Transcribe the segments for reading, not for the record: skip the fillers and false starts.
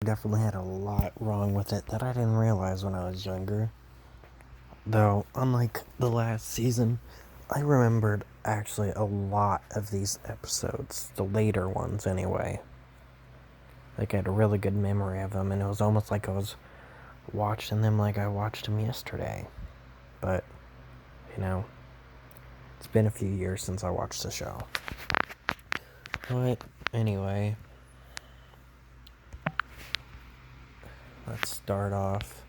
Definitely had a lot wrong with it that I didn't realize when I was younger. Though, unlike the last season, I remembered actually a lot of these episodes, the later ones anyway. Like, I had a really good memory of them, and it was almost like I was watching them like I watched them yesterday. But, you know, it's been a few years since I watched the show. But, anyway, let's start off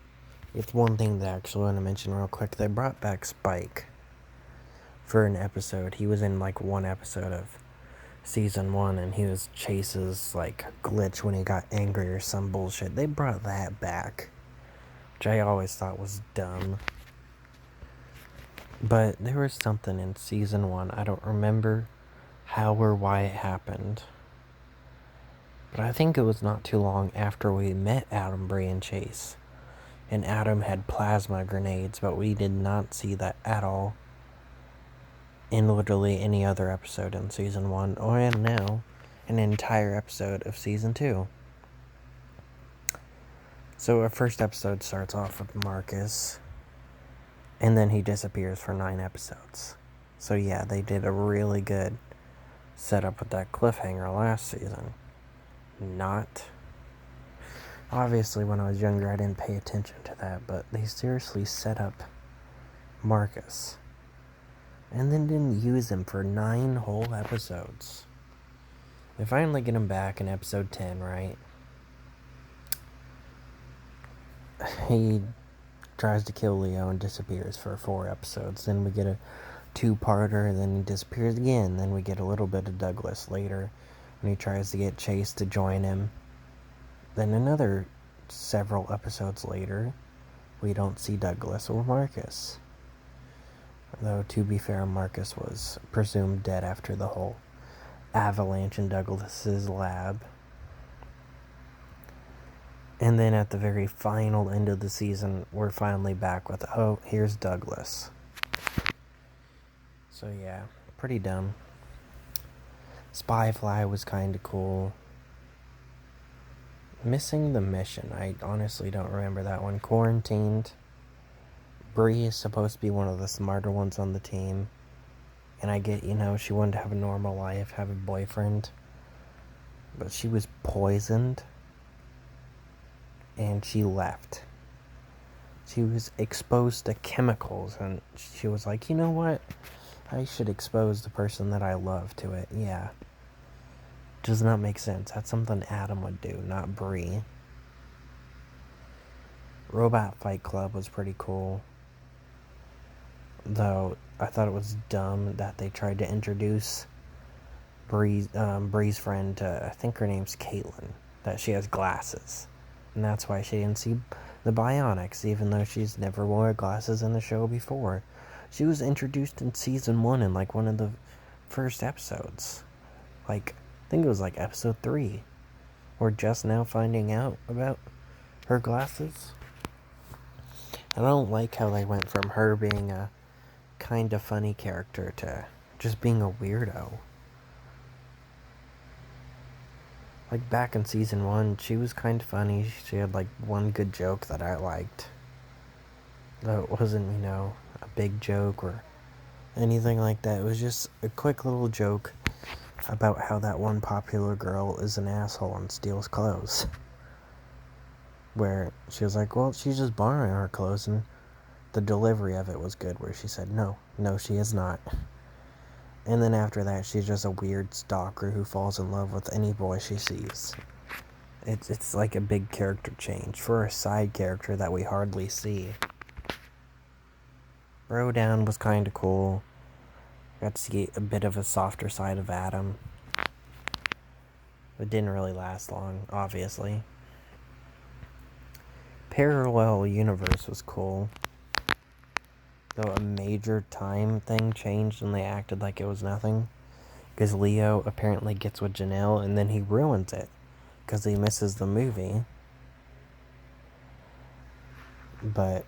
with one thing that I actually want to mention real quick. They brought back Spike for an episode. He was in like one episode of season 1, and he was Chase's like glitch when he got angry or some bullshit. They brought that back, which I always thought was dumb. But there was something in season 1, I don't remember how or why it happened, but I think it was not too long after we met Adam, Bree, and Chase. And Adam had plasma grenades, but we did not see that at all in literally any other episode in season 1, or in now, an entire episode of season 2. So our first episode starts off with Marcus, and then he disappears for 9 episodes. So yeah, they did a really good setup with that cliffhanger last season. Not. Obviously, when I was younger, I didn't pay attention to that, but they seriously set up Marcus and then didn't use him for 9 whole episodes. They finally get him back in episode 10, right? He tries to kill Leo and disappears for 4 episodes. Then we get a 2-parter, and then he disappears again. Then we get a little bit of Douglas later when he tries to get Chase to join him. Then another several episodes later, we don't see Douglas or Marcus. Though, to be fair, Marcus was presumed dead after the whole avalanche in Douglas's lab. And then at the very final end of the season, we're finally back with, oh, here's Douglas. So yeah, pretty dumb. Spyfly was kinda cool. Missing the mission, I honestly don't remember that one. Quarantined. Bree is supposed to be one of the smarter ones on the team. And I get, she wanted to have a normal life, have a boyfriend. But she was poisoned. And she left. She was exposed to chemicals, and she was like, you know what? I should expose the person that I love to it. Yeah. Does not make sense. That's something Adam would do, not Bree. Robot Fight Club was pretty cool. Though, I thought it was dumb that they tried to introduce Bree's friend to, I think her name's Caitlin, that she has glasses. And that's why she didn't see the bionics, even though she's never wore glasses in the show before. She was introduced in season 1 in like one of the first episodes. Like, I think it was like episode 3. We're just now finding out about her glasses. I don't like how they went from her being a kind of funny character to just being a weirdo. Like, back in season 1, she was kind of funny. She had like one good joke that I liked. Though it wasn't, a big joke or anything like that. It was just a quick little joke about how that one popular girl is an asshole and steals clothes. Where she was like, well, she's just borrowing her clothes, and the delivery of it was good, where she said, no, she is not. And then after that, she's just a weird stalker who falls in love with any boy she sees. It's like a big character change for a side character that we hardly see. Throwdown was kind of cool. Got to see a bit of a softer side of Adam. It didn't really last long, obviously. Parallel Universe was cool. Though a major time thing changed and they acted like it was nothing. Because Leo apparently gets with Janelle and then he ruins it. Because he misses the movie. But,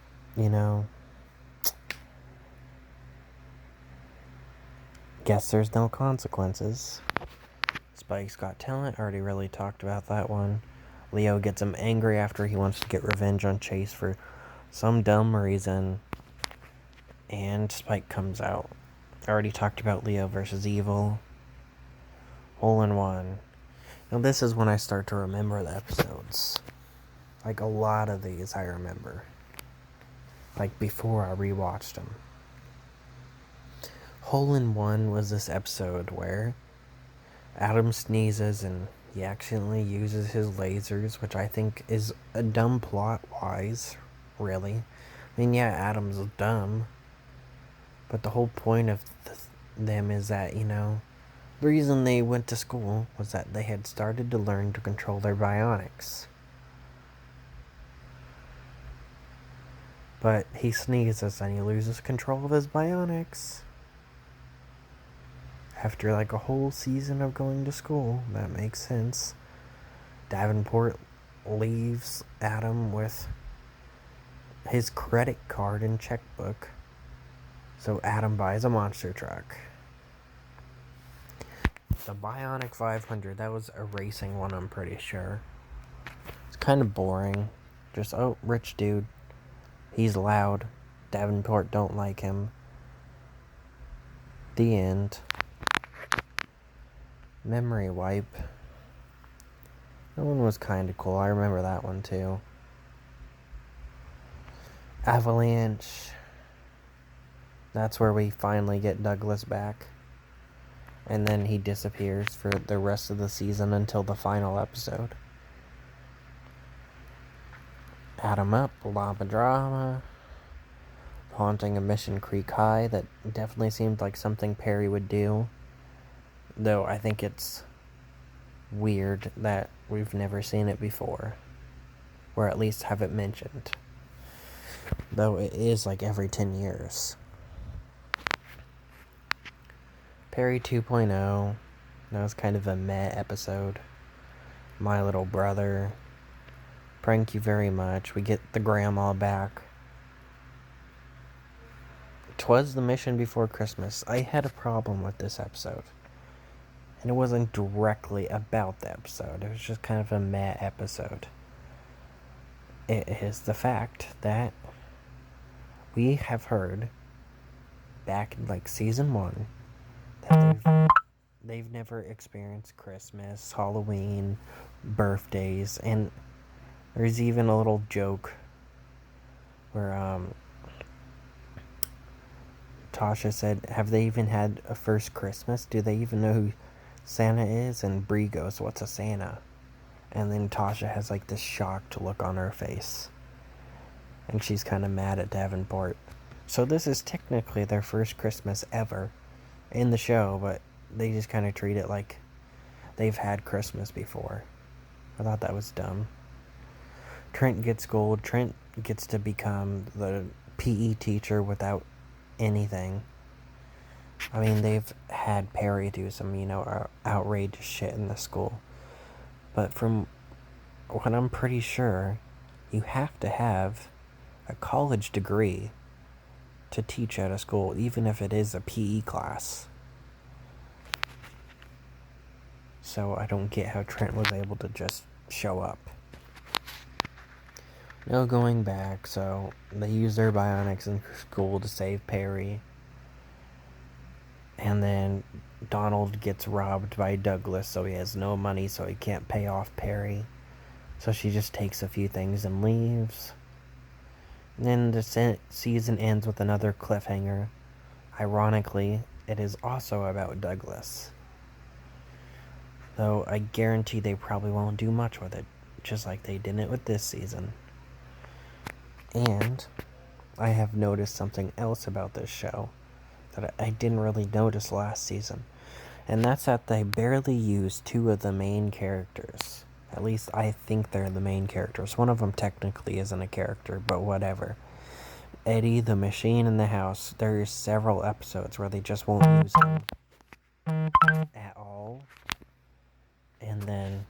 guess there's no consequences. Spike's Got Talent, already really talked about that one. Leo gets him angry after he wants to get revenge on Chase for some dumb reason. And Spike comes out. I already talked about Leo versus Evil. Hole in One. Now this is when I start to remember the episodes. Like, a lot of these I remember. Like, before I rewatched them. Hole in One was this episode where Adam sneezes and he accidentally uses his lasers, which I think is a dumb plot-wise, really. I mean, yeah, Adam's dumb. But the whole point of them is that, the reason they went to school was that they had started to learn to control their bionics. But he sneezes and he loses control of his bionics. After like a whole season of going to school, that makes sense. Davenport leaves Adam with his credit card and checkbook. So Adam buys a monster truck. The Bionic 500, that was a racing one, I'm pretty sure. It's kind of boring. Just, rich dude. He's loud. Davenport don't like him. The end. Memory Wipe. That one was kind of cool. I remember that one too. Avalanche. That's where we finally get Douglas back. And then he disappears for the rest of the season until the final episode. Add 'em Up, Lava Drama. Haunting of Mission Creek High. That definitely seemed like something Perry would do. Though I think it's weird that we've never seen it before. Or at least have it mentioned. Though it is like every 10 years. Perry 2.0. That was kind of a meh episode. My Little Brother. Prank You Very Much. We get the grandma back. 'Twas the Mission Before Christmas. I had a problem with this episode. And it wasn't directly about the episode. It was just kind of a meh episode. It is the fact that we have heard back in like season 1 that they've never experienced Christmas, Halloween, birthdays, and there's even a little joke where Tasha said, have they even had a first Christmas? Do they even know who Santa is? And Bree goes, what's a Santa? And then Tasha has like this shocked look on her face. And she's kind of mad at Davenport. So this is technically their first Christmas ever in the show, but they just kind of treat it like they've had Christmas before. I thought that was dumb. Trent gets gold. Trent gets to become the PE teacher without anything. I mean, they've had Perry do some, outrageous shit in the school. But from what I'm pretty sure, you have to have a college degree to teach at a school, even if it is a PE class. So I don't get how Trent was able to just show up. No going back, so they use their bionics in school to save Perry. And then Donald gets robbed by Douglas, so he has no money, so he can't pay off Perry. So she just takes a few things and leaves. And then the season ends with another cliffhanger. Ironically, it is also about Douglas. Though I guarantee they probably won't do much with it, just like they didn't with this season. And I have noticed something else about this show that I didn't really notice last season. And that's that they barely use 2 of the main characters. At least I think they're the main characters. One of them technically isn't a character, but whatever. Eddie, the machine in the house. There's several episodes where they just won't use him at all. And then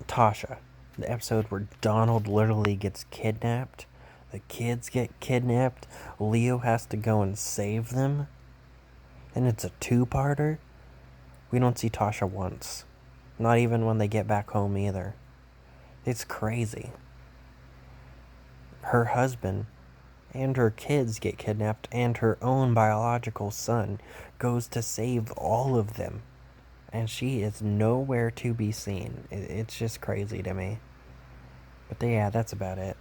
Tasha. The episode where Donald literally gets kidnapped. The kids get kidnapped. Leo has to go and save them. And it's a 2-parter. We don't see Tasha once. Not even when they get back home either. It's crazy. Her husband and her kids get kidnapped, and her own biological son goes to save all of them. And she is nowhere to be seen. It's just crazy to me. But yeah, that's about it.